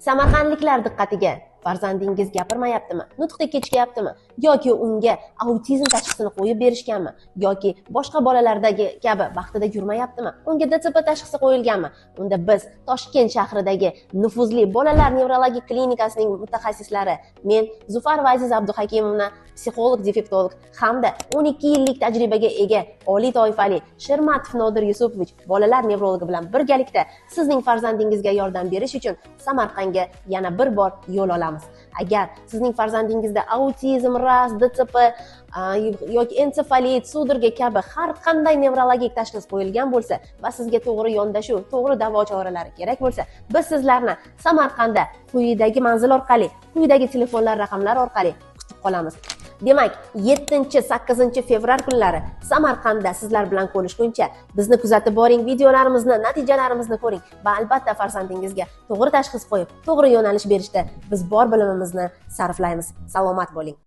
Samarqandliklar diqqatiga: farzandingiz gapirmayaptimi, nutqda kechikayaptimi yoki unga autizm tashxisini qo'yib berishganmi yoki boshqa bolalardagi kabi vaqtida yurmayaptimi, unga DTP tashxisi qo'yilganmi? Unda biz Toshkent shahridagi nufuzli bolalar nevrologik klinikasining mutaxassislari, men Zufarova Aziz Abduhakimovna, psixolog defektolog hamda 12 yillik tajribaga ega oliy toifali Shermatov Nodir Yusufovich bolalar nevrologi bilan birgalikda sizning farzandingizga yordam berish uchun Samarqandga yana bir bor yo'l olamiz. Agar sizning farzandingizda autizm, ras, DTP yoki ensefalit, sudraga kabi har qanday nevrologik tashxis qo'yilgan bo'lsa va sizga to'g'ri yondashuv, to'g'ri davo choralari kerak bo'lsa, biz sizlarni Samarqandda quyidagi manzil orqali, quyidagi telefonlar raqamlari orqali kutib qolamiz. Demak, 7-8 fevral kunlari Samarqandda sizlar bilan ko'rishguncha bizni kuzatib boring, videolarimizni, natijalarimizni ko'ring va albatta farzandingizga to'g'ri tashxis qo'yib, to'g'ri yo'nalish berishda biz bor bilimimizni sarflaymiz. Salomat bo'ling.